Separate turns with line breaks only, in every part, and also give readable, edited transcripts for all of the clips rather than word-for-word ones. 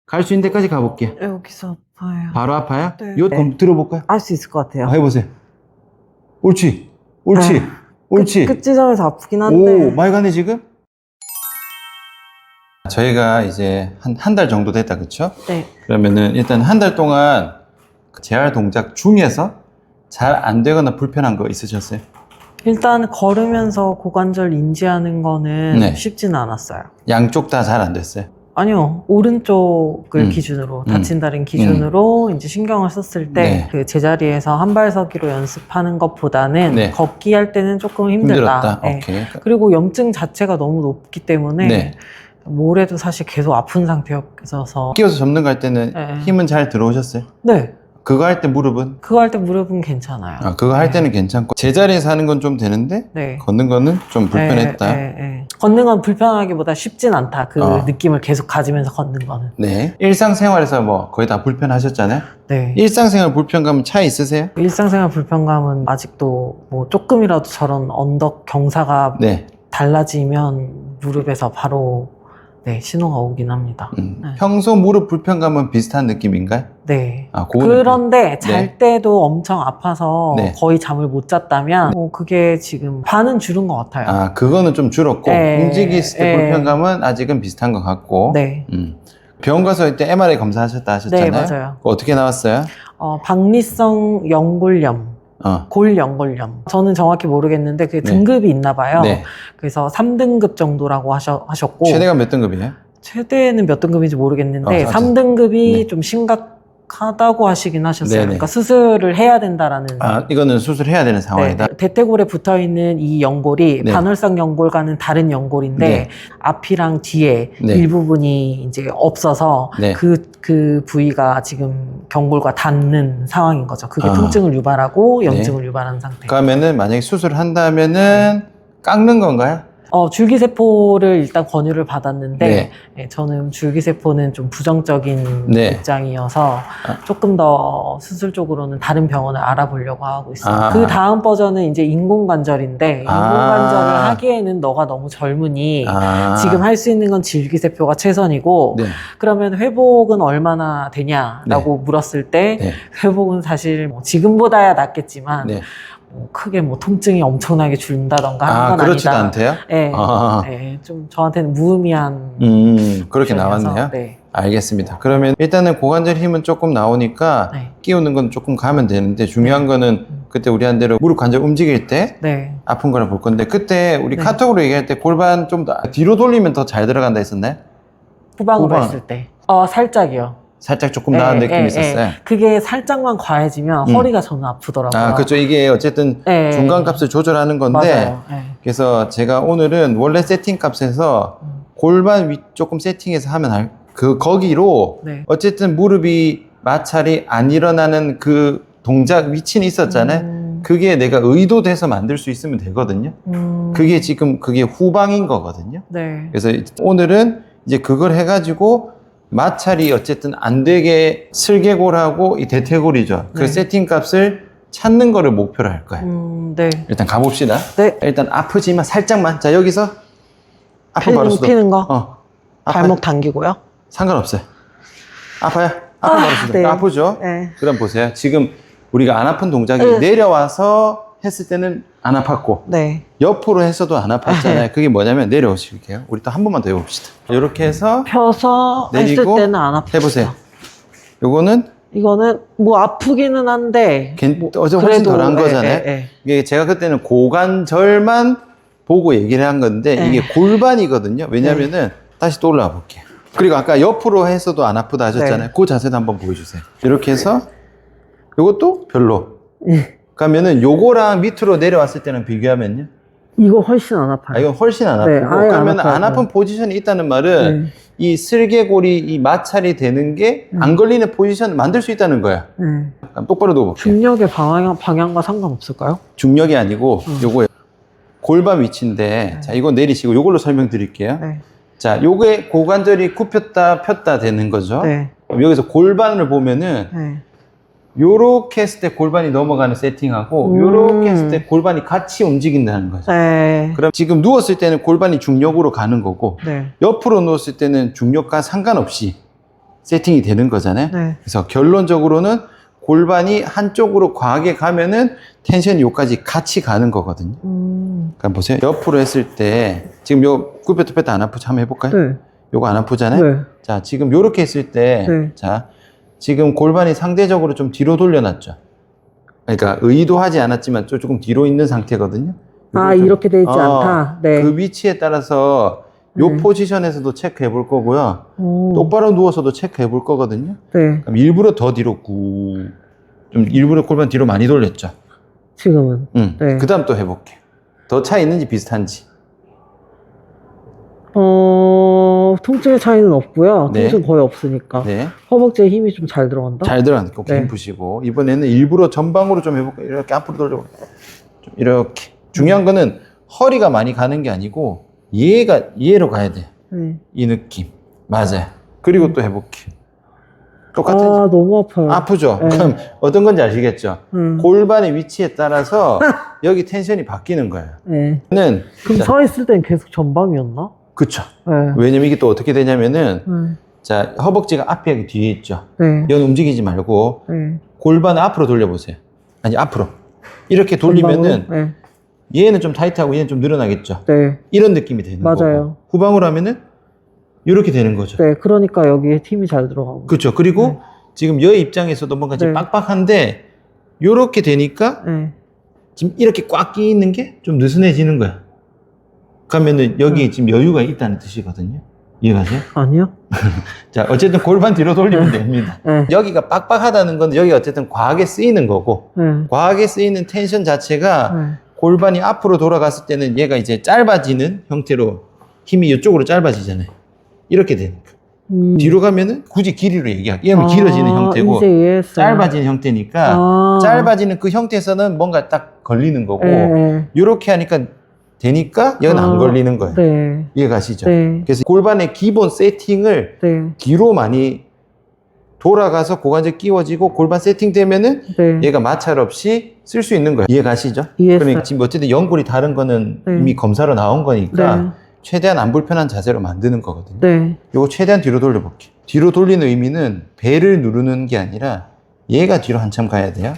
갈 수 있는 데까지 가볼게요.
여기서 아파요.
바로 아파요?
네.
이거 그럼 들어볼까요?
알 수 있을 것 같아요.
해보세요. 옳지. 옳지.
네.
옳지.
끝 지점에서 아프긴 한데.
오, 많이 가네, 지금? 저희가 이제 한 달 정도 됐다, 그쵸?
네.
그러면은 일단 한 달 동안 재활 동작 중에서 잘 안 되거나 불편한 거 있으셨어요?
일단 걸으면서 고관절 인지하는 거는
네.
쉽지는 않았어요.
양쪽 다 잘 안 됐어요?
아니요, 오른쪽을
음.
기준으로, 다친 다리는 기준으로 이제 신경을 썼을 때
네.
그 제자리에서 한 발 서기로 연습하는 것보다는
네.
걷기 할 때는 조금 힘들다.
힘들었다?
네.
오케이.
그리고 염증 자체가 너무 높기 때문에
네.
모래도 사실 계속 아픈 상태였어서.
끼워서 접는 거 할 때는
네.
힘은 잘 들어오셨어요?
네,
그거 할 때 무릎은?
그거 할 때 무릎은 괜찮아요.
아, 그거 할
네.
때는 괜찮고 제자리에서 하는 건 좀 되는데
네.
걷는 거는 좀 불편했다.
네. 걷는 건 불편하기보다 쉽진 않다. 그 느낌을 계속 가지면서 걷는 거는.
네. 일상생활에서 뭐 거의 다 불편하셨잖아요?
네.
일상생활 불편감은 차 있으세요?
일상생활 불편감은 아직도 뭐 조금이라도 저런 언덕 경사가
네.
달라지면 무릎에서 바로 네, 신호가 오긴 합니다. 네.
평소 무릎 불편감은 비슷한 느낌인가요?
네.
아, 그거는
그런데 잘
네.
때도 엄청 아파서
네.
거의 잠을 못 잤다면 그게 지금 반은 줄은 것 같아요.
아, 그거는 좀 줄었고
네.
움직였을 때
네.
불편감은 아직은 비슷한 것 같고
네.
병원 가서 이때 MRI 검사하셨다 하셨잖아요?
네, 맞아요.
어떻게 나왔어요?
박리성 연골염. 골연골염. 저는 정확히 모르겠는데 그게
네.
등급이 있나 봐요.
네.
그래서 3등급 정도라고 하셨고
최대가 몇 등급이에요?
최대는 몇 등급인지 모르겠는데 3등급이
네.
좀 심각하다고 하시긴 하셨어요.
네네.
그러니까 수술을 해야 된다라는.
아, 이거는 수술해야 되는 상황이다.
네. 대퇴골에 붙어있는 이 연골이
네.
반월상 연골과는 다른 연골인데
네.
앞이랑 뒤에
네.
일부분이 이제 없어서
네.
그 부위가 지금 경골과 닿는 상황인 거죠. 그게
아.
통증을 유발하고
네.
염증을 유발하는 상태.
그러면은 만약에 수술을 한다면은 깎는 건가요?
줄기세포를 일단 권유를 받았는데
네.
예, 저는 줄기세포는 좀 부정적인
네.
입장이어서 조금 더 수술 쪽으로는 다른 병원을 알아보려고 하고 있어요.
아.
그 다음 버전은 이제 인공관절인데
아.
인공관절을 하기에는 너가 너무 젊으니 지금 할 수 있는 건 줄기세포가 최선이고
네.
그러면 회복은 얼마나 되냐라고 물었을 때
네.
회복은 사실 뭐 지금보다야 낫겠지만
네.
크게 뭐 통증이 엄청나게 줄는다던가 하는 건
그렇지도
아니다.
않대요?
네,
아.
네, 좀 저한테는 무의미한.
그렇게
option이어서,
나왔네요?
네.
알겠습니다. 그러면 일단은 고관절 힘은 조금 나오니까
네.
끼우는 건 조금 가면 되는데 중요한 거는 그때 우리 한 대로 무릎 관절 움직일 때
네.
아픈 거를 볼 건데 그때 우리
네.
카톡으로 얘기할 때 골반 좀 더 뒤로 돌리면 더 잘 들어간다 했었나요?
후방으로
후방.
했을 때. 살짝이요.
살짝 조금 나은 느낌이 있었어요.
그게 살짝만 과해지면 허리가 저는 아프더라고요.
아, 그렇죠. 이게 어쨌든
네.
중간 값을 조절하는 건데
맞아요. 네.
그래서 제가 오늘은 원래 세팅 값에서 골반 위 조금 세팅해서 하면 거기로
네.
어쨌든 무릎이 마찰이 안 일어나는 그 동작 위치는 있었잖아요. 그게 내가 의도돼서 만들 수 있으면 되거든요. 그게 지금 그게 후방인 거거든요.
네.
그래서 오늘은 이제 그걸 해가지고 마찰이 어쨌든 안 되게 슬개골하고 이 대퇴골이죠. 그
네.
세팅 값을 찾는 거를 목표로 할 거예요.
네.
일단 가봅시다.
네.
일단 아프지만 살짝만. 자, 여기서 아픈 바로 수도.
피는 거.
아파요.
발목 당기고요.
상관없어요. 아파요. 아픈 바로 수도.
네.
아프죠?
네.
그럼 보세요. 지금 우리가 안 아픈 동작이
네.
내려와서 했을 때는 안 아팠고
네.
옆으로 했어도 안 아팠잖아요. 그게 뭐냐면 내려오실게요. 우리 또 한 번만 더 해봅시다. 이렇게 해서
펴서 했을
내리고
때는 안 아프죠.
해보세요. 요거는
이거는 뭐 아프기는 한데
어제 훨씬
그래도,
덜한 거잖아요. 이게 제가 그때는 고관절만 보고 얘기를 한 건데 이게 골반이거든요. 왜냐면은 다시 또 올라와 볼게요. 그리고 아까 옆으로 했어도 안 아프다 하셨잖아요. 그 자세도 한번 보여주세요. 이렇게 해서 요것도 별로. 그러면은 요거랑 밑으로 내려왔을 때는 비교하면요.
이거 훨씬 안 아파요.
이건 훨씬 안
네,
아프고
아예 안
그러면
아파요.
안 아픈 포지션이 있다는 말은 이 슬개골이 이 마찰이 되는 게 안 걸리는 포지션을 만들 수 있다는 거야. 똑바로 누워볼게요.
중력의 방향과 상관없을까요?
중력이 아니고 요거예요. 골반 위치인데 자 이거 내리시고 요걸로 설명드릴게요.
네.
자 요게 고관절이 굽혔다 폈다 되는 거죠.
네.
그럼 여기서 골반을 보면은
네.
요렇게 했을 때 골반이 넘어가는 세팅하고 요렇게 했을 때 골반이 같이 움직인다는 거죠.
네.
그럼 지금 누웠을 때는 골반이 중력으로 가는 거고
네.
옆으로 누웠을 때는 중력과 상관없이 세팅이 되는 거잖아요.
네.
그래서 결론적으로는 골반이 한쪽으로 과하게 가면은 텐션이 요까지 같이 가는 거거든요. 그럼 보세요. 옆으로 했을 때 지금 요 굽혔다 뺐다 안 아프죠? 한번 해볼까요?
네.
요거 안 아프잖아요.
네.
자, 지금 요렇게 했을 때,
네.
자, 지금 골반이 상대적으로 좀 뒤로 돌려놨죠. 그러니까 의도하지 않았지만 조금 뒤로 있는 상태거든요.
아,
좀,
이렇게 돼 있지 않다. 네.
그 위치에 따라서 요
네.
포지션에서도 체크해 볼 거고요.
오.
똑바로 누워서도 체크해 볼 거거든요.
네.
그럼 일부러 더 뒤로 좀 일부러 골반 뒤로 많이 돌렸죠.
지금은. 네.
그 다음 또 해볼게. 더 차이 있는지 비슷한지.
통증의 차이는 없고요.
네.
통증 거의 없으니까.
네.
허벅지에 힘이 좀 잘 들어간다?
잘 들어가니까
네.
힘 푸시고. 이번에는 일부러 전방으로 좀 해볼게요. 이렇게 앞으로 돌려볼게요. 좀 이렇게. 중요한 거는 허리가 많이 가는 게 아니고 얘로 가야 돼.
네.
이 느낌. 맞아요. 그리고 또 해볼게요. 똑같은.
아, 너무 아파요.
아프죠?
네.
그럼 어떤 건지 아시겠죠? 골반의 위치에 따라서 여기 텐션이 바뀌는 거예요.
네.
는
그럼 서 있을 땐 계속 전방이었나?
그쵸.
네.
왜냐면 이게 또 어떻게 되냐면은
네.
자, 허벅지가 앞에 여기 뒤에 있죠.
네.
연 움직이지 말고
네.
골반 앞으로 돌려보세요. 아니, 앞으로. 이렇게 돌리면은
전방으로? 네.
얘는 좀 타이트하고 얘는 좀 늘어나겠죠.
네.
이런 느낌이 되는
맞아요.
거고. 후방으로 하면은 이렇게 되는 거죠.
네. 그러니까 여기에 힘이 잘 들어가고.
그렇죠. 그리고
네.
지금 여의 입장에서도 뭔가 지금
네.
빡빡한데 요렇게 되니까
네.
지금 이렇게 꽉 끼 있는 게 좀 느슨해지는 거야. 그러면은 여기에 지금 여유가 있다는 뜻이거든요. 이해가세요?
아니요?
자, 어쨌든 골반 뒤로 돌리면 됩니다.
네.
여기가 빡빡하다는 건 여기가 어쨌든 과하게 쓰이는 거고,
네.
과하게 쓰이는 텐션 자체가
네.
골반이 앞으로 돌아갔을 때는 얘가 이제 짧아지는 형태로 힘이 이쪽으로 짧아지잖아요. 이렇게 되니까. 뒤로 가면은 굳이 길이로 얘기할게요. 얘는 길어지는 형태고,
이제 이해했어요.
짧아지는 형태니까, 짧아지는 그 형태에서는 뭔가 딱 걸리는 거고,
네.
이렇게 하니까 되니까 여기는 안 걸리는 거예요.
네.
이해가시죠?
네.
그래서 골반의 기본 세팅을
네.
뒤로 많이 돌아가서 고관절 끼워지고 골반 세팅되면은
네.
얘가 마찰 없이 쓸 수 있는 거예요. 이해가시죠?
이해했어요.
그러니까 지금 어쨌든 연골이 다른 거는
네.
이미 검사로 나온 거니까
네.
최대한 안 불편한 자세로 만드는 거거든요.
네.
요거 최대한 뒤로 돌려볼게요. 뒤로 돌리는 의미는 배를 누르는 게 아니라 얘가 뒤로 한참 가야 돼요.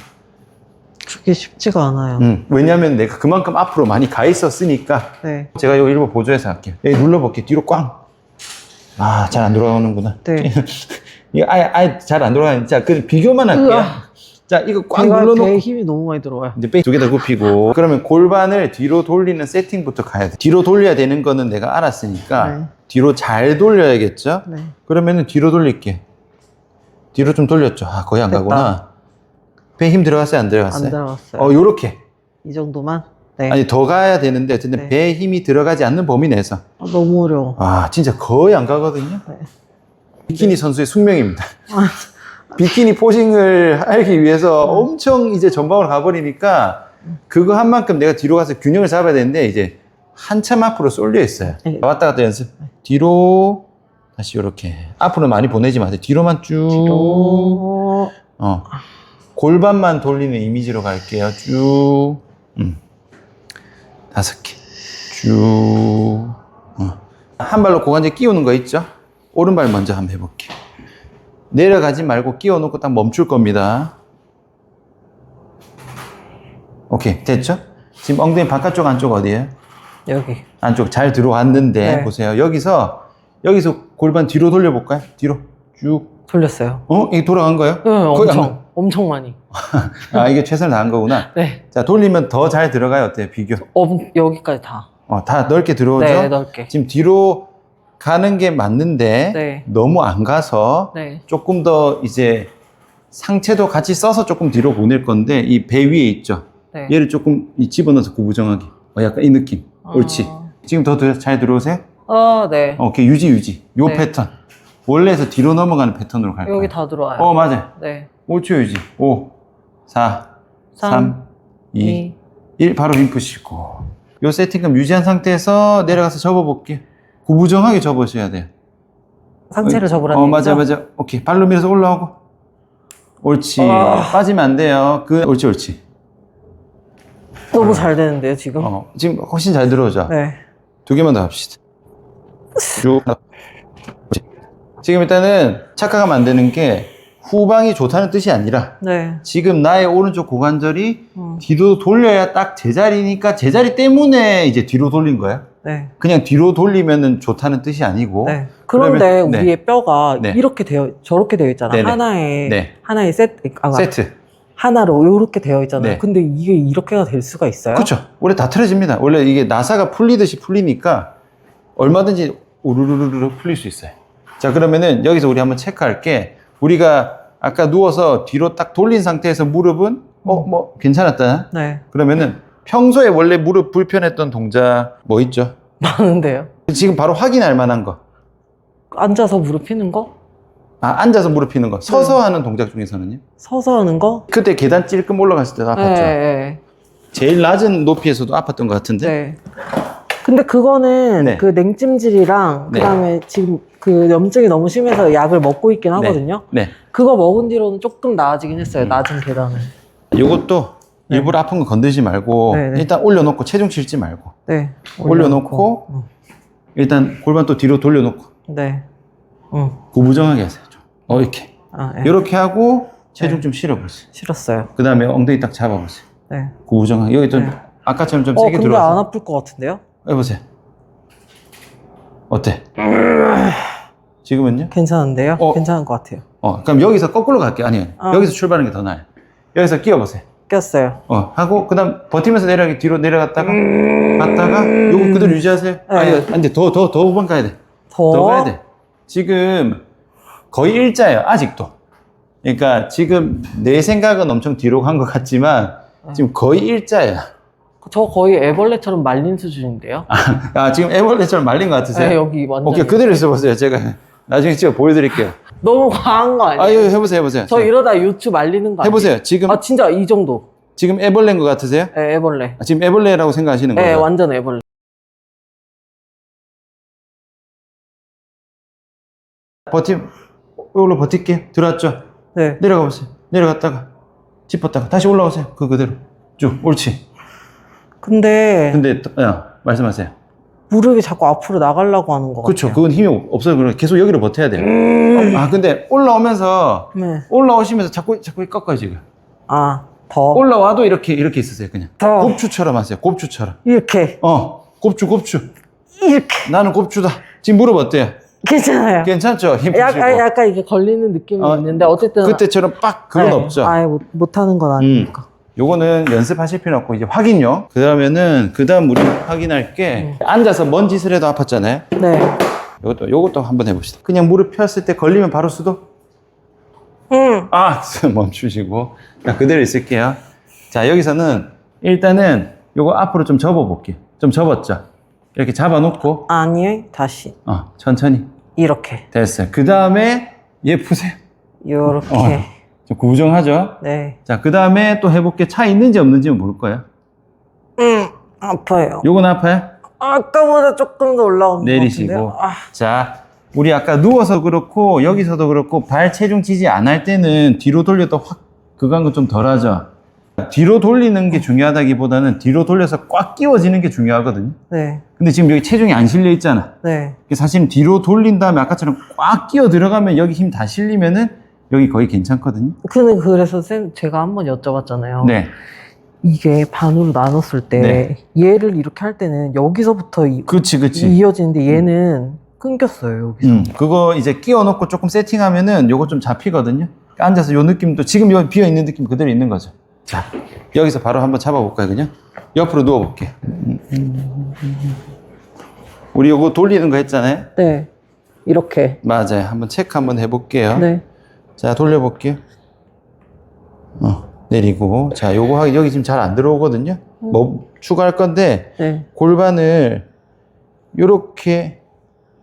그게 쉽지가 않아요.
왜냐면 내가 그만큼 앞으로 많이 가 있었으니까
네.
제가 이거 일부 보조해서 할게요. 여기 눌러볼게요. 뒤로 꽝. 아, 잘 안 돌아오는구나.
네.
이거 아예 잘 안 돌아가니까. 자, 그 비교만 할게요.
으아.
자, 이거 꽉
배에
눌러놓고.
힘이 너무 많이 들어와요.
이제 배 두 개 다 굽히고. 그러면 골반을 뒤로 돌리는 세팅부터 가야 돼. 뒤로 돌려야 되는 거는 내가 알았으니까.
네.
뒤로 잘 돌려야겠죠?
네.
그러면은 뒤로 돌릴게. 뒤로 좀 돌렸죠. 아, 거의 안
됐다.
가구나. 배 힘 들어갔어요? 안 들어갔어요?
안 들어갔어요.
요렇게.
이 정도만? 네.
아니, 더 가야 되는데, 어쨌든
네.
배에 힘이 들어가지 않는 범위 내에서.
아, 너무 어려워.
아, 진짜 거의 안 가거든요.
네.
비키니 선수의 숙명입니다. 비키니 포징을 하기 위해서 엄청 이제 전방으로 가버리니까 그거 한 만큼 내가 뒤로 가서 균형을 잡아야 되는데 이제 한참 앞으로 쏠려 있어요.
네.
왔다 갔다 연습. 뒤로 다시 이렇게 앞으로 많이 보내지 마세요. 뒤로만 쭉.
뒤로.
골반만 돌리는 이미지로 갈게요. 쭉. 5개. 쭉. 한 발로 고관절 끼우는 거 있죠? 오른발 먼저 한번 해볼게요. 내려가지 말고 끼워놓고 딱 멈출 겁니다. 오케이, 됐죠? 지금 엉덩이 바깥쪽 안쪽 어디에요?
여기.
안쪽 잘 들어왔는데
네.
보세요. 여기서 골반 뒤로 돌려볼까요? 뒤로 쭉.
돌렸어요.
이게 돌아간 거예요?
네,
거의 안
엄청. 엄청 많이.
아, 이게 최선을 다한 거구나.
네.
자, 돌리면 더 잘 들어가요. 어때요? 비교.
여기까지 다.
다 넓게 들어오죠?
네, 넓게.
지금 뒤로 가는 게 맞는데
네.
너무 안 가서
네.
조금 더 이제 상체도 같이 써서 조금 뒤로 보낼 건데 이 배 위에 있죠?
네.
얘를 조금 집어넣어서 구부정하게. 약간 이 느낌. 옳지. 지금 더 잘 들어오세요?
네.
오케이, 유지. 요
네.
패턴. 원래에서 뒤로 넘어가는 패턴으로 갈 거예요.
여기 다 들어와요.
맞아요.
네.
5초 유지. 5, 4, 3, 2, 1. 바로 힘 푸시고. 요 세팅감 유지한 상태에서 내려가서 접어볼게요. 구부정하게 접으셔야 돼요.
상체를 접으라는
맞아.
얘기죠?
오케이. 발로 밀어서 올라오고. 옳지. 빠지면 안 돼요. 옳지.
너무 잘 되는데요, 지금?
지금 훨씬 잘 들어오죠?
네.
2개만 더 합시다. 쭉. 지금 일단은 착각하면 안 되는 게 후방이 좋다는 뜻이 아니라
네.
지금 나의 오른쪽 고관절이 뒤로 돌려야 딱 제자리니까 제자리 때문에 이제 뒤로 돌린 거야.
네.
그냥 뒤로 돌리면은 좋다는 뜻이 아니고.
네. 그런데
그러면, 네.
우리의 뼈가
네.
이렇게 저렇게 되어 있잖아.
네네.
하나의
세트.
하나로 이렇게 되어 있잖아요.
네.
근데 이게 이렇게가 될 수가 있어요?
그렇죠. 원래 다 틀어집니다. 원래 이게 나사가 풀리듯이 풀리니까 얼마든지 우르르르르 풀릴 수 있어요. 자, 그러면은 여기서 우리 한번 체크할 게 우리가 아까 누워서 뒤로 딱 돌린 상태에서 무릎은 뭐 괜찮았다.
네.
그러면은 평소에 원래 무릎 불편했던 동작 뭐 있죠?
많은데요?
지금 바로 확인할 만한 거.
앉아서 무릎 피는 거?
앉아서 무릎 피는 거. 서서 하는 동작 중에서는요?
서서 하는 거?
그때 계단 찔끔 올라갔을 때도 아팠죠?
네.
제일 낮은 높이에서도 아팠던 것 같은데?
네. 근데 그거는
네.
그 냉찜질이랑
네.
그다음에 지금 그 염증이 너무 심해서 약을 먹고 있긴 하거든요.
네.
그거 먹은 뒤로는 조금 나아지긴 했어요. 낮은 계단을.
요것도 일부러 아픈 거 건들지 말고
네, 네.
일단 올려놓고 체중 실지 말고
네.
올려놓고 일단 골반 또 뒤로 돌려놓고
네.
구부정하게 하세요. 좀. 이렇게.
네.
이렇게 하고 체중
네.
좀 실어보세요.
싫었어요.
그 다음에 엉덩이 딱 잡아보세요.
네.
구부정하게. 여기 좀
네.
아까처럼 좀 세게
근데
들어와서.
안 아플 것 같은데요?
해보세요. 어때? 지금은요?
괜찮은데요? 괜찮은 것 같아요.
그럼 여기서 거꾸로 갈게요. 아니요. 여기서 출발하는 게 더 나아요. 여기서 끼워보세요.
꼈어요.
하고, 그 다음 버티면서 내려가기 뒤로 내려갔다가, 갔다가, 요거 그대로 유지하세요.
네.
안 돼. 더 후반 가야 돼. 더 가야 돼. 지금 거의 일자예요. 아직도. 그러니까 지금 내 생각은 엄청 뒤로 간 것 같지만, 지금 거의 일자야.
저 거의 애벌레처럼 말린 수준인데요?
지금 애벌레처럼 말린 것 같으세요?
네, 여기 완전.
오케이, 그대로 있어보세요. 제가 나중에 찍어 보여드릴게요.
너무 과한 거 아니에요?
해보세요.
저 이러다 유추 말리는 거 아니에요?
해보세요. 지금,
진짜 이 정도.
지금 애벌레인 것 같으세요?
네, 애벌레.
지금 애벌레라고 생각하시는
네,
거예요?
완전 애벌레.
이걸로 버틸게. 들어왔죠?
네.
내려가 보세요. 내려갔다가, 짚었다가, 다시 올라오세요. 그대로. 쭉, 옳지.
근데
말씀하세요.
무릎이 자꾸 앞으로 나가려고 하는 것
그렇죠.
같아요.
그건 힘이 없어요. 그럼 계속 여기로 버텨야 돼요. 근데 올라오면서,
네.
올라오시면서 자꾸 꺾어요, 지금.
더.
올라와도 이렇게 있으세요, 그냥.
더.
곱추처럼 하세요, 곱추처럼.
이렇게.
곱추.
이렇게.
나는 곱추다. 지금 무릎 어때요?
괜찮아요.
괜찮죠? 힘 푸시고.
약간 이게 걸리는 느낌이 있는데, 어쨌든.
그때처럼 그건 없죠.
못하는 건 아니니까.
요거는 연습하실 필요 없고, 이제 확인요. 그 다음 우리 확인할 게, 앉아서 뭔 짓을 해도 아팠잖아요.
네.
요것도 한번 해봅시다. 그냥 무릎 폈을 때 걸리면 바로 수도? 멈추시고. 자, 그대로 있을게요. 자, 여기서는 일단은 요거 앞으로 좀 접어볼게요. 좀 접었죠? 이렇게 잡아놓고.
아니요, 다시.
천천히.
이렇게.
됐어요. 그 다음에 얘 푸세요.
요렇게.
좀 구부정하죠?
네.
자, 그 다음에 또 해볼게. 차 있는지 없는지 볼 거예요.
아파요.
요건 아파요?
아까보다 조금 더 올라오는
내리시고.
것 같은데요?
자, 우리 아까 누워서 그렇고, 여기서도 그렇고, 발 체중 지지 안 할 때는 뒤로 돌려도 그거 한 건 좀 덜 하죠? 뒤로 돌리는 게 중요하다기보다는 뒤로 돌려서 꽉 끼워지는 게 중요하거든요.
네.
근데 지금 여기 체중이 안 실려 있잖아.
네.
사실 뒤로 돌린 다음에 아까처럼 꽉 끼워 들어가면 여기 힘 다 실리면은 여기 거의 괜찮거든요.
그래서 제가 한번 여쭤봤잖아요.
네.
이게 반으로 나눴을 때
네.
얘를 이렇게 할 때는 여기서부터
그치.
이어지는데 얘는 끊겼어요, 여기서.
그거 이제 끼워 놓고 조금 세팅하면은 요거 좀 잡히거든요. 앉아서 요 느낌도 지금 여기 비어 있는 느낌 그대로 있는 거죠. 자, 여기서 바로 한번 잡아볼까요, 그냥? 옆으로 누워볼게요. 우리 요거 돌리는 거 했잖아요.
네. 이렇게.
맞아요. 한번 체크 한번 해볼게요.
네.
자, 돌려볼게요. 내리고. 자, 요거 여기 지금 잘 안 들어오거든요. 뭐 추가할 건데
네.
골반을 요렇게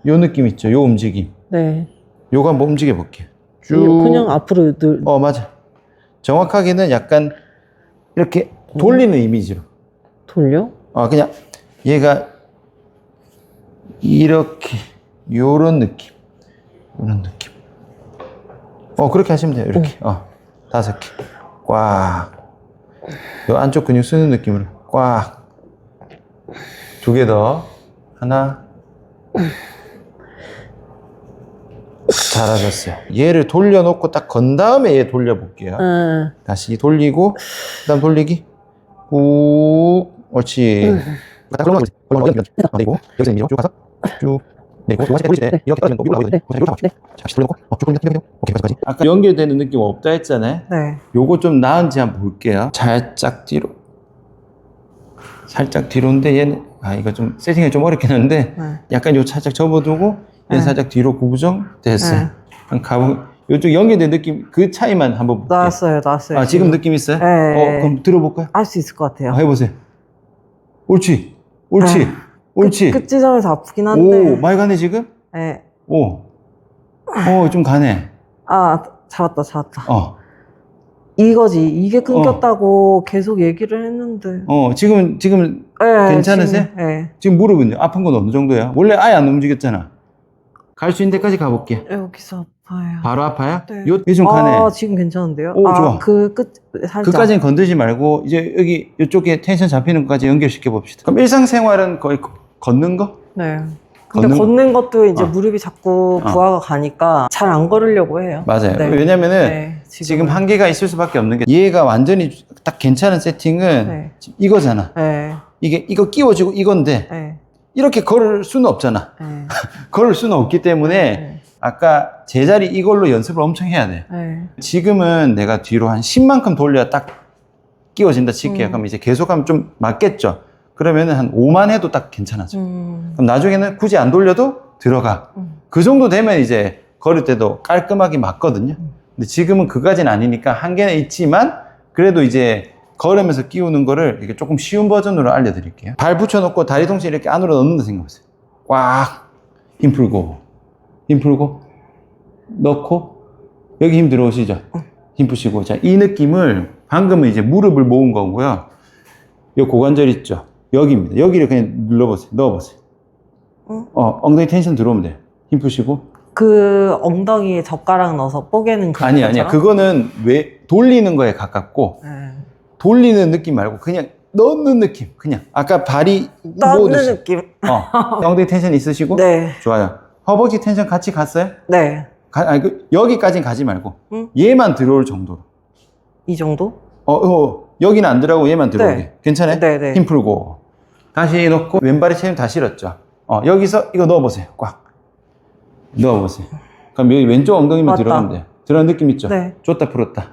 요 느낌 있죠. 요 움직임.
네.
요거 한번 움직여 볼게요. 쭉.
그냥 앞으로
맞아. 정확하게는 약간 이렇게 돌리는 이미지로.
돌려?
그냥 얘가 이렇게 요런 느낌. 그렇게 하시면 돼요. 이렇게. 5개. 꽉. 요 안쪽 근육 쓰는 느낌으로 꽉. 2개 더. 하나. 잘하셨어요. 얘를 돌려놓고 딱 건 다음에 얘 돌려볼게요. 다시 돌리고, 그 다음 돌리기. 꾹. 옳지. 그리고 여기서 이미로 쭉 가서 쭉 내고 두 번째 돌리실 때 이렇게 떨어지면 또 위로 나오거든요. 이렇게 잡아주세요. 자, 다시 돌려놓고 쭉 돌리면 오케이, 여기까지. 아까 연결되는 느낌 없다 했잖아요.
네.
요거 좀 나은지 한번 볼게요. 살짝 뒤로. 살짝 뒤로인데 얘는 이거 좀 세팅이 좀 어렵긴 한데
네.
약간 요 살짝 접어두고 얘
네.
살짝 뒤로 구부정 됐어요.
네.
한 가보 요쪽 연결된 느낌 그 차이만 한번 볼게요.
나왔어요.
아 지금 느낌 있어요?
네.
그럼 들어볼까요?
할 수 있을 것 같아요.
해보세요. 옳지, 옳지,
네.
옳지.
끝 지점에서 아프긴 한데.
오 많이 가네 지금?
네.
좀 가네.
아, 잡았다. 이거지. 이게 끊겼다고 계속 얘기를 했는데.
지금
네,
괜찮으세요?
네.
지금 무릎은요? 아픈 건 어느 정도예요? 원래 아예 안 움직였잖아. 갈 수 있는 데까지 가볼게요.
여기서 아파요.
바로 아파요?
네.
요즘 가네.
지금 괜찮은데요?
오, 좋아.
그 끝, 살짝.
그까지는 건들지 말고, 이제 여기, 이쪽에 텐션 잡히는 것까지 연결시켜 봅시다. 그럼 일상생활은 거의 걷는 거?
네. 근데 걷는 것도 이제
어.
무릎이 자꾸 부하가 가니까 잘 안 걸으려고 해요.
맞아요.
네.
왜냐면은
네,
지금 한계가 있을 수밖에 없는 게 얘가 완전히 딱 괜찮은 세팅은
네.
지금 이거잖아.
네.
이거 끼워지고 이건데
네.
이렇게 걸을 수는 없잖아.
네.
걸을 수는 없기 때문에
네.
아까 제자리 이걸로 연습을 엄청 해야 돼.
네.
지금은 내가 뒤로 한 10만큼 돌려야 딱 끼워진다 칠게요. 그럼 이제 계속하면 좀 맞겠죠. 그러면은 한 5만 해도 딱 괜찮아져. 그럼 나중에는 굳이 안 돌려도 들어가. 그 정도 되면 이제 걸을 때도 깔끔하게 맞거든요. 근데 지금은 그까지는 아니니까 한계는 있지만 그래도 이제 걸으면서 끼우는 거를 이렇게 조금 쉬운 버전으로 알려드릴게요. 발 붙여놓고 다리 동시에 이렇게 안으로 넣는다 생각하세요. 꽉 힘 풀고 넣고 여기 힘 들어오시죠? 힘 푸시고. 자, 이 느낌을 방금은 이제 무릎을 모은 거고요. 이 고관절 있죠? 여기입니다. 여기를 그냥 눌러보세요. 넣어보세요. 엉덩이 텐션 들어오면 돼요. 힘 푸시고.
그 엉덩이에 젓가락 넣어서 뽀개는 그런
아니야.
것처럼?
그거는 왜 돌리는 거에 가깝고
네.
돌리는 느낌 말고 그냥 넣는 느낌. 그냥 아까 발이
넣는
모으듯이.
느낌.
엉덩이 텐션 있으시고.
네.
좋아요. 허벅지 텐션 같이 갔어요?
네.
여기까지는 가지 말고
응?
얘만 들어올 정도로.
이 정도?
여기는 안 들어가고 얘만 들어오게.
네.
괜찮아요?
네.
힘 풀고 다시 놓고 왼발에 체중 다 실었죠. 여기서 이거 넣어보세요. 꽉 넣어보세요. 그럼 여기 왼쪽 엉덩이만
맞다.
들어가면 돼요. 들어간 느낌 있죠?
네.
줬다 풀었다.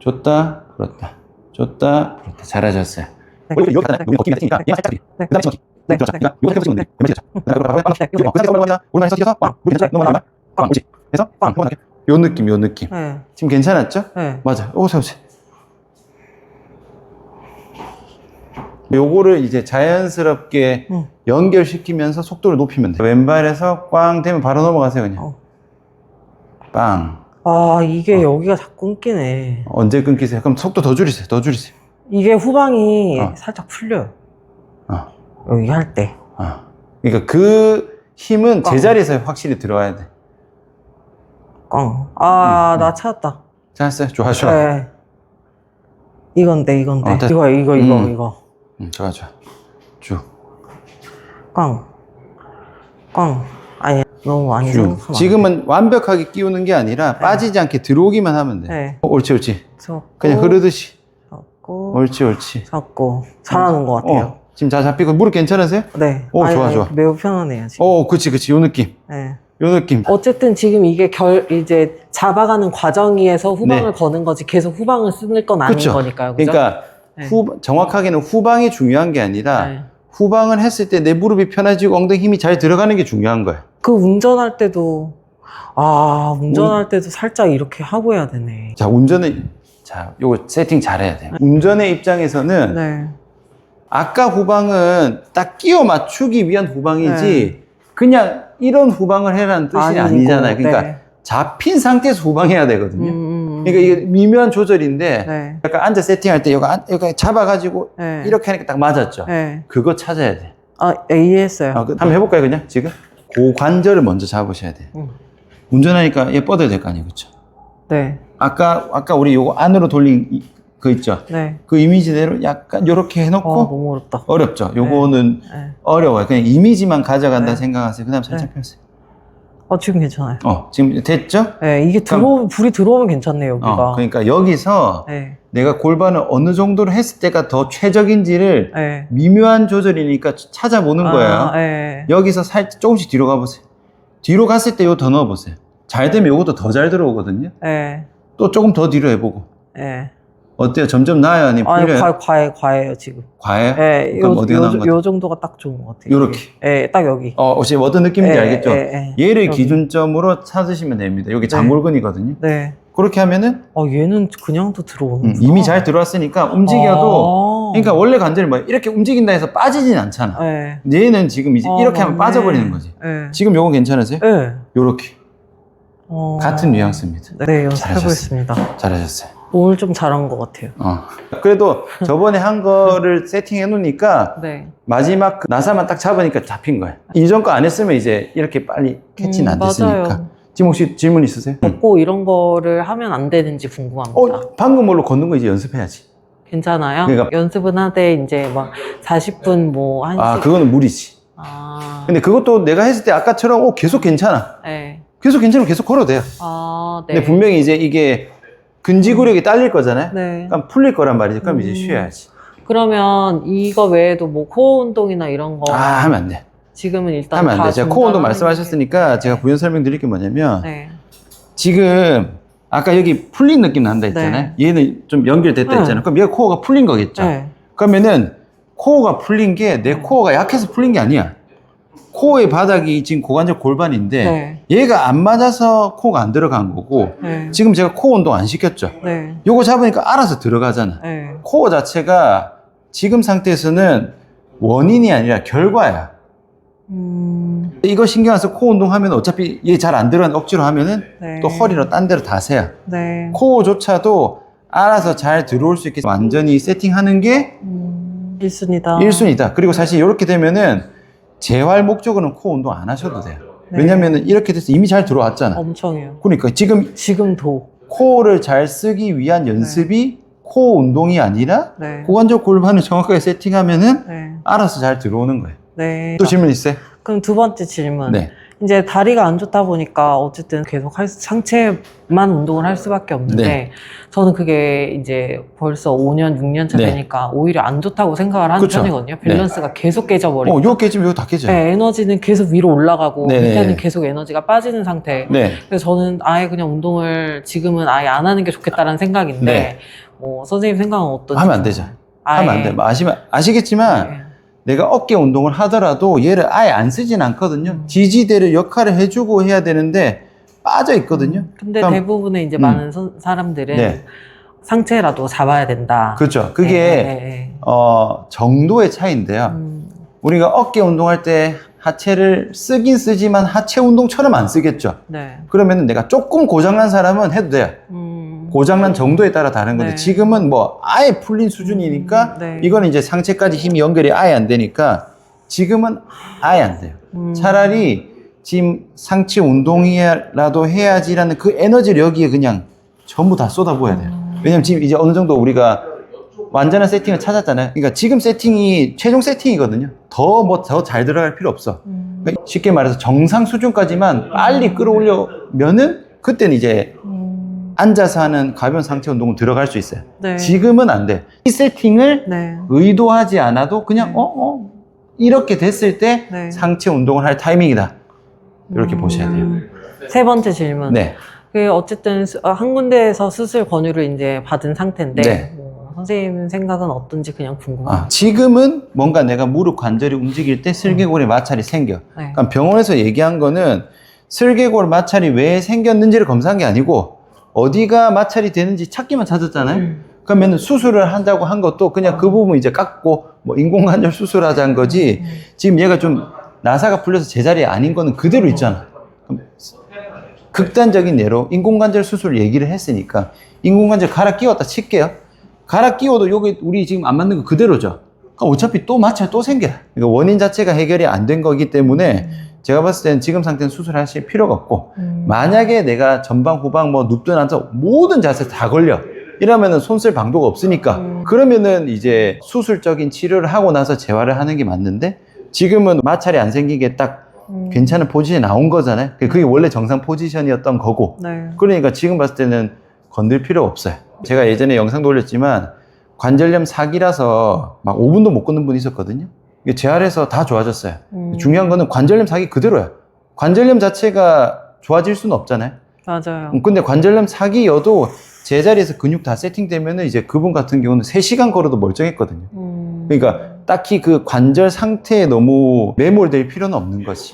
줬다 풀었다. 줬다 풀었다. 잘하셨어요.
네.
여기 가잖아요. 여기 걷기가 됐으니까 얘가 살짝
네.
그다음에 심어기.
네.
그렇죠.
네.
그러니까 요거 해보시면 돼요. 왼발 쳤죠.
네.
그 상태에서 오른발에서 뛰어서 꽝. 우리 괜찮아요. 넘어가면 꽝. 옳지. 해서 꽝. 넘어가게. 요 느낌.
네.
지금 괜찮았죠?
네.
맞아. 오세요. 요거를 이제 자연스럽게 연결시키면서 속도를 높이면 돼요. 왼발에서 꽝 되면 바로 넘어가세요, 그냥. 빵.
이게 여기가 자꾸 끊기네.
언제 끊기세요? 그럼 속도 더 줄이세요.
이게 후방이 살짝 풀려요. 여기 할 때.
그러니까 그 힘은 제자리에서 확실히 들어와야 돼.
꽝. 나 찾았다.
잘했어요. 좋아.
네. 이건데. 이거.
좋아. 쭉.
꽝. 아니야. 너무 많이 생각하면
지금은 완벽하게 끼우는 게 아니라 빠지지 않게 들어오기만 하면 돼.
네.
옳지.
잡고,
그냥 흐르듯이.
잡고,
옳지.
잡고. 잘하는 것 같아요.
지금 잘 잡히고 무릎 괜찮으세요?
네.
좋아.
매우 편하네요, 지금.
그치. 요 느낌.
네.
요 느낌.
어쨌든 지금 이게 이제 잡아가는 과정에서 후방을
네.
거는 거지 계속 후방을 쓸 건 아닌
그쵸.
거니까요. 그죠?
그러니까
네.
정확하게는 후방이 중요한 게 아니라
네.
후방을 했을 때 내 무릎이 편해지고 엉덩이 힘이 잘 들어가는 게 중요한 거야.
그 운전할 때도 운전할 때도 살짝 이렇게 하고 해야 되네.
요거 세팅 잘해야 돼. 운전의 입장에서는
네.
아까 후방은 딱 끼워 맞추기 위한 후방이지 그냥 이런 후방을 해라는 뜻이 아니잖아요. 그러니까
네.
잡힌 상태에서 후방해야 되거든요. 그러니까 이게 미묘한 조절인데
네.
약간 앉아 세팅할 때 여기 잡아가지고
네.
이렇게 하니까 딱 맞았죠.
네.
그거 찾아야 돼.
이해했어요.
한번 해볼까요, 그냥 지금? 고관절을 먼저 잡으셔야 돼. 운전하니까 얘 뻗어야 될 거 아니에요, 그렇죠?
네.
아까 우리 요거 안으로 돌린 그 있죠?
네.
그 이미지대로 약간 요렇게 해놓고
너무 어렵다.
어렵죠? 요거는
네.
어려워요. 그냥 이미지만 가져간다
네.
생각하세요. 그 다음 살짝
네.
펴세요.
지금 괜찮아요.
지금 됐죠?
네, 이게 불이 들어오면 괜찮네요, 여기가.
그러니까 여기서
네.
내가 골반을 어느 정도로 했을 때가 더 최적인지를
네.
미묘한 조절이니까 찾아보는 거예요.
네.
여기서 살짝 조금씩 뒤로 가보세요. 뒤로 갔을 때 이거 더 넣어보세요. 잘 되면 이것도 더 잘 들어오거든요.
네.
또 조금 더 뒤로 해보고.
네.
어때요? 점점 나아요? 아니면 풀려요?
과해요, 지금.
과해요?
네,
그럼 어디가 나은 것 같아요?
요 정도가 딱 좋은 것 같아요.
요렇게?
네, 딱 여기.
혹시 어떤 느낌인지 알겠죠? 얘를
여기.
기준점으로 찾으시면 됩니다. 여기
네.
장골근이거든요.
네.
그렇게 하면은
얘는 그냥도 들어오는
이미 잘 들어왔으니까 움직여도 그러니까 원래 관절이 뭐 이렇게 움직인다 해서 빠지진 않잖아.
네.
얘는 지금 이제 이렇게 하면
맞네.
빠져버리는 거지.
네.
지금 요건 괜찮으세요?
네.
요렇게 같은 뉘앙스입니다.
네, 연습해보겠습니다.
잘하셨어요.
오늘 좀 잘한 것 같아요.
그래도 저번에 한 거를 세팅해 놓으니까
네.
마지막 그 나사만 딱 잡으니까 잡힌 거예요. 이전 거 안 했으면 이제 이렇게 빨리 캐치는 안 됐으니까.
맞아요.
지금 혹시 질문 있으세요?
꼭 이런 거를 하면 안 되는지 궁금합니다.
방금 뭘로 걷는 거 이제 연습해야지.
괜찮아요?
그러니까-
연습은 하되 이제 막 40분 뭐 1시간.
그거는 무리지. 근데 그것도 내가 했을 때 아까처럼 계속 괜찮아.
네.
계속 괜찮으면 계속 걸어도 돼요.
네.
근데 분명히 이제 이게 근지구력이 딸릴 거잖아요.
네.
그럼 풀릴 거란 말이죠. 그럼 이제 쉬어야지.
그러면 이거 외에도 뭐 코어 운동이나 이런 거
하면 안 돼.
지금은 일단
하면 안 돼. 제가 코어 운동
중단하는
말씀하셨으니까
게-
제가 부연 설명드릴 게 뭐냐면
네.
지금 아까 여기 풀린 느낌 난다 했잖아요. 얘는 좀 연결됐다
네.
했잖아요. 그럼 얘가 코어가 풀린 거겠죠.
네.
그러면은 코어가 풀린 게 내 코어가 약해서 풀린 게 아니야. 코어의 바닥이 지금 고관절 골반인데
네.
얘가 안 맞아서 코어가 안 들어간 거고
네.
지금 제가 코어 운동 안 시켰죠.
네.
요거 잡으니까 알아서 들어가잖아.
네.
코어 자체가 지금 상태에서는 원인이 아니라 결과야. 이거 신경 써서 코어 운동하면 어차피 얘 잘 안 들어가는 억지로 하면은
네.
또 허리로 딴 데로 다세요.
네.
코어조차도 알아서 잘 들어올 수 있게 완전히 세팅하는 게
1순위다.
1순위다. 그리고 사실 이렇게 되면은 재활 목적으로는 코어 운동 안 하셔도 돼요.
네.
왜냐면은 이렇게 돼서 이미 잘 들어왔잖아.
엄청이요.
그러니까
지금도.
코어를 잘 쓰기 위한 연습이 코어 운동이 아니라
네.
고관절 골반을 정확하게 세팅하면은
네.
알아서 잘 들어오는 거예요.
네.
또 질문 있어요?
그럼 두 번째 질문.
네.
이제 다리가 안 좋다 보니까 어쨌든 계속 상체만 운동을 할 수밖에 없는데
네.
저는 그게 이제 벌써 5년, 6년 차
네.
되니까 오히려 안 좋다고 생각을 하는
그쵸.
편이거든요. 밸런스가 계속 깨져버리고.
요 깨지면 요거 다 깨져요.
네, 에너지는 계속 위로 올라가고
네.
밑에는 계속 에너지가 빠지는 상태.
네.
그래서 저는 아예 그냥 운동을 지금은 아예 안 하는 게 좋겠다라는 생각인데
네.
뭐 선생님 생각은 어떤지.
하면 안 되죠. 하면 안 돼. 뭐 아시겠지만
네.
내가 어깨 운동을 하더라도 얘를 아예 안 쓰진 않거든요. 지지대를 역할을 해주고 해야 되는데 빠져 있거든요.
근데
그럼-
대부분의 이제 많은 사람들은
네.
상체라도 잡아야 된다.
그렇죠. 그게
네.
정도의 차이인데요. 우리가 어깨 운동할 때 하체를 쓰긴 쓰지만 하체 운동처럼 안 쓰겠죠.
네.
그러면 내가 조금 고장난 사람은 해도 돼요. 고장난 정도에 따라 다른 건데
네.
지금은 뭐 아예 풀린 수준이니까
네.
이거는 이제 상체까지 힘이 연결이 아예 안 되니까 지금은 아예 안 돼요. 차라리 지금 상체 운동이라도 해야지라는 그 에너지를 여기에 그냥 전부 다 쏟아부어야 돼요. 왜냐면 지금 이제 어느 정도 우리가 완전한 세팅을 찾았잖아요. 그러니까 지금 세팅이 최종 세팅이거든요. 더 잘 들어갈 필요 없어. 그러니까 쉽게 말해서 정상 수준까지만 빨리 끌어올려면은 그때는 이제 앉아서 하는 가벼운 상체 운동은 들어갈 수 있어요.
네.
지금은 안 돼. 이 세팅을
네.
의도하지 않아도 그냥 이렇게 됐을 때
네.
상체 운동을 할 타이밍이다. 이렇게 보셔야 돼요.
세 번째 질문.
네.
그 어쨌든 한 군데에서 수술 권유를 이제 받은 상태인데
네.
뭐 선생님 생각은 어떤지 그냥 궁금합니다.
지금은 뭔가 내가 무릎 관절이 움직일 때 슬개골에 마찰이 생겨.
네.
그러니까 병원에서 얘기한 거는 슬개골 마찰이 왜 생겼는지를 검사한 게 아니고 어디가 마찰이 되는지 찾기만 찾았잖아요. 그러면 수술을 한다고 한 것도 그냥 그 부분 이제 깎고 뭐 인공관절 수술하자는 거지. 지금 얘가 좀 나사가 풀려서 제자리에 아닌 거는 그대로 있잖아. 그럼 극단적인 예로 인공관절 수술 얘기를 했으니까 인공관절 갈아 끼웠다 칠게요. 갈아 끼워도 여기 우리 지금 안 맞는 거 그대로죠. 그러니까 어차피 또 마찰 또 생겨. 그러니까 원인 자체가 해결이 안 된 거기 때문에 제가 봤을 때는 지금 상태는 수술하실 필요가 없고 만약에 내가 전방 후방 뭐 눕든 앉아 모든 자세 다 걸려 이러면은 손 쓸 방도가 없으니까 그러면은 이제 수술적인 치료를 하고 나서 재활을 하는 게 맞는데 지금은 마찰이 안 생기게 딱 괜찮은 포지션이 나온 거잖아요. 그게 원래 정상 포지션이었던 거고.
네.
그러니까 지금 봤을 때는 건들 필요 없어요. 제가 예전에 영상도 올렸지만 관절염 사기라서 막 5분도 못 걷는 분이 있었거든요. 이게 재활해서 다 좋아졌어요. 중요한 거는 관절염 사기 그대로예요. 관절염 자체가 좋아질 수는 없잖아요.
맞아요.
근데 관절염 사기여도 제자리에서 근육 다 세팅되면은 이제 그분 같은 경우는 3시간 걸어도 멀쩡했거든요. 그러니까 딱히 그 관절 상태에 너무 매몰될 필요는 없는 거지.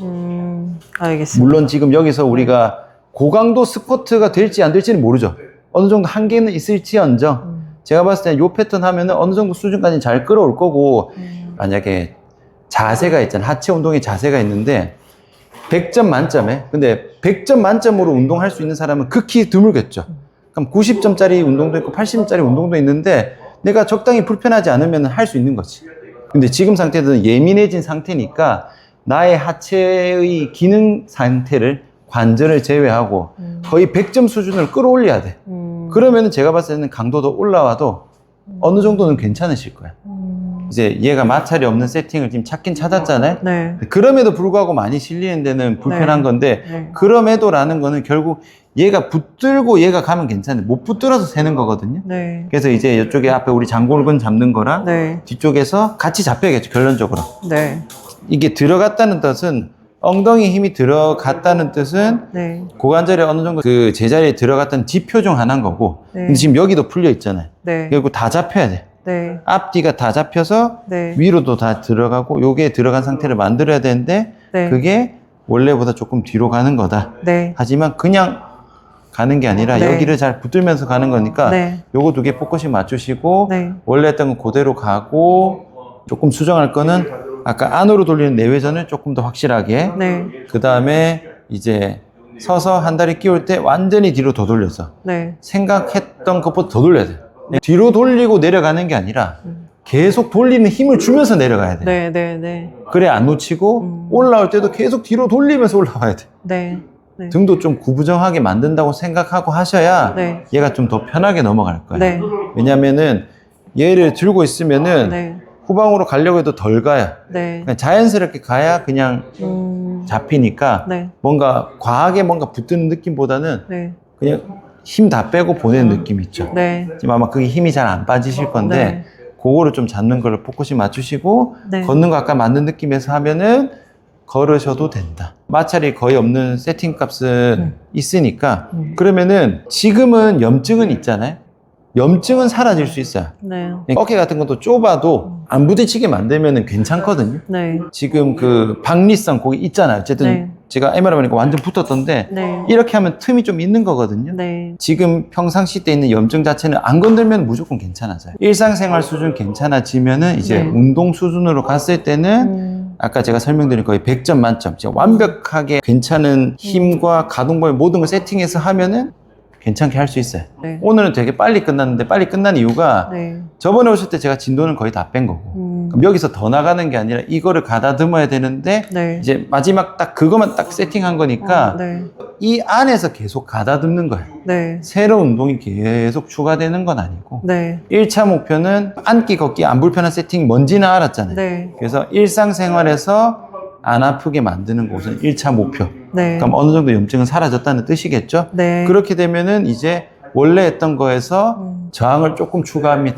알겠습니다.
물론 지금 여기서 우리가 고강도 스쿼트가 될지 안 될지는 모르죠. 어느 정도 한계는 있을지언정 제가 봤을 때 요 패턴 하면은 어느 정도 수준까지 잘 끌어올 거고 만약에 자세가 있잖아요. 하체 운동의 자세가 있는데 100점 만점에 근데 100점 만점으로 운동할 수 있는 사람은 극히 드물겠죠. 그럼 90점짜리 운동도 있고 80점짜리 운동도 있는데 내가 적당히 불편하지 않으면 할 수 있는 거지. 근데 지금 상태는 예민해진 상태니까 나의 하체의 기능 상태를 관절을 제외하고 거의 100점 수준을 끌어올려야 돼. 그러면 제가 봤을 때는 강도도 올라와도 어느 정도는 괜찮으실 거야. 이제 얘가 마찰이 없는 세팅을 지금 찾긴 찾았잖아요.
네.
그럼에도 불구하고 많이 실리는 데는 불편한
네.
건데
네.
그럼에도라는 거는 결국 얘가 붙들고 얘가 가면 괜찮은데 못 붙들어서 세는 거거든요.
네.
그래서 이제 이쪽에 앞에 우리 장골근 잡는 거랑
네.
뒤쪽에서 같이 잡혀야겠죠, 결론적으로.
네.
이게 들어갔다는 뜻은 엉덩이 힘이 들어갔다는 뜻은
네.
고관절에 어느 정도 그 제자리에 들어갔다는 지표 중 하나인 거고
네.
근데 지금 여기도 풀려 있잖아요.
네.
결국 다 잡혀야 돼.
네.
앞뒤가 다 잡혀서
네.
위로도 다 들어가고 요게 들어간 상태를 만들어야 되는데
네.
그게 원래보다 조금 뒤로 가는 거다.
네.
하지만 그냥 가는 게 아니라
네.
여기를 잘 붙들면서 가는 거니까
네.
요거 2개 포커싱 맞추시고
네.
원래 했던 거 그대로 가고 조금 수정할 거는 아까 안으로 돌리는 내외전을 조금 더 확실하게
네.
그 다음에 이제 서서 한 다리 끼울 때 완전히 뒤로 더 돌려서
네.
생각했던 것보다 더 돌려야 돼. 뒤로 돌리고 내려가는 게 아니라 계속 돌리는 힘을 주면서 내려가야 돼.
네. 네. 네.
그래 안 놓치고 올라올 때도 계속 뒤로 돌리면서 올라와야 돼.
네. 네.
등도 좀 구부정하게 만든다고 생각하고 하셔야
네.
얘가 좀 더 편하게 넘어갈 거야.
네.
왜냐면은 얘를 들고 있으면은
네.
후방으로 가려고 해도 덜 가요.
네.
그냥 자연스럽게 가야 그냥 잡히니까
네.
뭔가 과하게 뭔가 붙드는 느낌보다는
네.
그냥 힘 다 빼고 보내는 느낌 있죠.
네.
지금 아마 그게 힘이 잘 안 빠지실 건데
네.
그거를 좀 잡는 거를 포커싱 맞추시고
네.
걷는 거 아까 맞는 느낌에서 하면은 걸으셔도 된다. 마찰이 거의 없는 세팅 값은 있으니까 그러면은 지금은 염증은 있잖아요. 염증은 사라질 수 있어요.
네.
어깨 같은 것도 좁아도 안 부딪히게 만들면은 괜찮거든요.
네.
지금 그 박리성 거기 있잖아요. 어쨌든
네.
제가 MRI 보니까 완전 붙었던데
네.
이렇게 하면 틈이 좀 있는 거거든요.
네.
지금 평상시 때 있는 염증 자체는 안 건들면 무조건 괜찮아져요. 일상생활 수준 괜찮아지면은 이제
네.
운동 수준으로 갔을 때는 아까 제가 설명드린 거의 100점 만점 진짜 완벽하게 괜찮은 힘과 가동범위 모든 걸 세팅해서 하면은 괜찮게 할 수 있어요.
네.
오늘은 되게 빨리 끝났는데 빨리 끝난 이유가
네.
저번에 오실 때 제가 진도는 거의 다 뺀 거고 그럼 여기서 더 나가는 게 아니라 이거를 가다듬어야 되는데
네.
이제 마지막 딱 그것만 딱 세팅한 거니까
네.
이 안에서 계속 가다듬는 거예요.
네.
새로운 운동이 계속 추가되는 건 아니고
네.
1차 목표는 앉기 걷기 안 불편한 세팅 뭔지는 알았잖아요.
네.
그래서 일상생활에서 안 아프게 만드는 곳은 1차 목표.
네.
그럼 어느 정도 염증은 사라졌다는 뜻이겠죠?
네.
그렇게 되면은 이제 원래 했던 거에서 저항을 조금 추가합니다.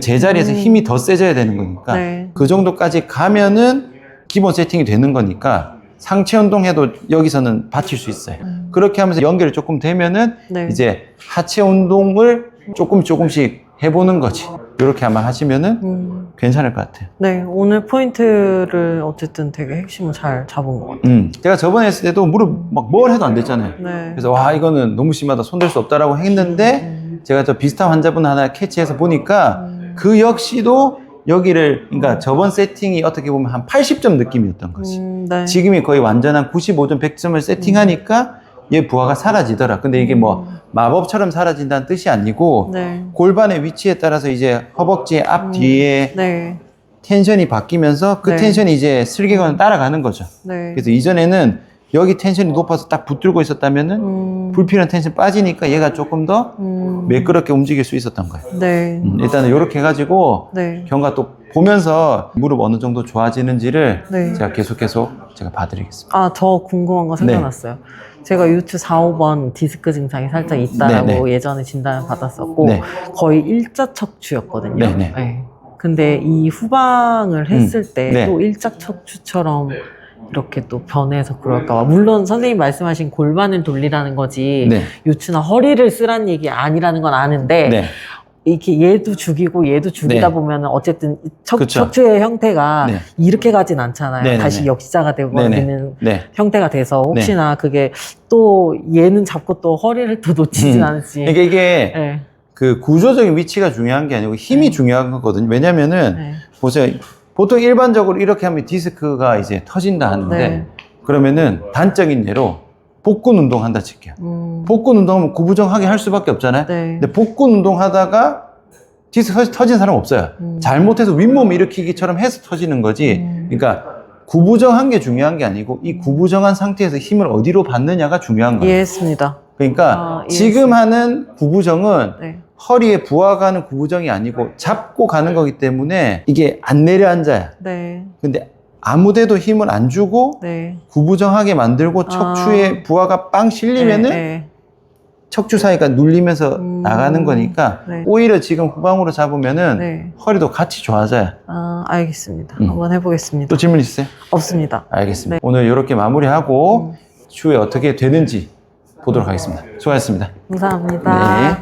제자리에서 힘이 더 세져야 되는 거니까
네.
그 정도까지 가면은 기본 세팅이 되는 거니까 상체 운동해도 여기서는 받칠 수 있어요. 그렇게 하면서 연결이 조금 되면은
네.
이제 하체 운동을 조금씩 해보는 거지. 이렇게 아마 하시면은 괜찮을 것 같아요.
네, 오늘 포인트를 어쨌든 되게 핵심을 잘 잡은 것 같아요.
제가 저번에 했을 때도 무릎 막 뭘 해도 안 됐잖아요.
네.
그래서 와 이거는 너무 심하다 손댈 수 없다라고 했는데 제가 저 비슷한 환자분 하나 캐치해서 보니까 그 역시도 여기를 그러니까 저번 세팅이 어떻게 보면 한 80점 느낌이었던 거지.
네.
지금이 거의 완전한 95점 100점을 세팅하니까 얘 부하가 사라지더라. 근데 이게 뭐 마법처럼 사라진다는 뜻이 아니고
네.
골반의 위치에 따라서 이제 허벅지 앞 뒤에
네.
텐션이 바뀌면서 그
네.
텐션이 이제 슬개건을 따라가는 거죠.
네.
그래서 이전에는 여기 텐션이 높아서 딱 붙들고 있었다면은 불필요한 텐션 빠지니까 얘가 조금 더 매끄럽게 움직일 수 있었던 거예요.
네.
일단은 이렇게 해가지고
네.
경과 또 보면서 무릎 어느 정도 좋아지는지를
네.
제가 계속 제가 봐드리겠습니다.
아, 저 궁금한 거 생각났어요. 제가 U2 4, 5번 디스크 증상이 살짝 있다라고
네, 네.
예전에 진단을 받았었고
네.
거의 일자 척추였거든요.
네, 네.
네. 근데 이 후방을 했을 때
네.
또 일자 척추처럼 이렇게 또 변해서 그럴까 봐. 물론 선생님 말씀하신 골반을 돌리라는 거지
네.
요추나 허리를 쓰라는 얘기 아니라는 건 아는데
네.
이렇게 얘도 죽이고 얘도 죽이다
네.
보면 어쨌든
그쵸.
척추의 형태가
네.
이렇게 가진 않잖아요.
네네네.
다시 역시자가 되고
네네.
있는
네.
형태가 돼서 혹시나 그게 또 얘는 잡고 또 허리를 또 놓치진 않을지.
이게
네.
그 구조적인 위치가 중요한 게 아니고 힘이 중요한 거거든요. 왜냐면은
네.
보세요. 보통 일반적으로 이렇게 하면 디스크가 이제 터진다 하는데
네.
그러면은 단적인 예로 복근 운동 한다 칠게요. 복근 운동하면 구부정하게 할 수밖에 없잖아요.
네.
근데 복근 운동 하다가 디스크 터진 사람 없어요. 잘못해서 윗몸 일으키기처럼 해서 터지는 거지. 그러니까 구부정한 게 중요한 게 아니고 이 구부정한 상태에서 힘을 어디로 받느냐가 중요한 거예요.
이해했습니다.
그러니까
이해했어요.
지금 하는 구부정은
네.
허리에 부하가는 구부정이 아니고 잡고 가는 거기 때문에 이게 안 내려앉아요.
네.
근데 아무데도 힘을 안 주고
네.
구부정하게 만들고 척추에 부하가 빵 실리면은
네.
척추 사이가 눌리면서 나가는 거니까
네.
오히려 지금 후방으로 잡으면은
네.
허리도 같이 좋아져요.
아, 알겠습니다. 한번 해보겠습니다.
또 질문 있으세요?
없습니다.
알겠습니다.
네.
오늘 이렇게 마무리하고 추후에 어떻게 되는지 보도록 하겠습니다. 수고하셨습니다.
감사합니다.
네.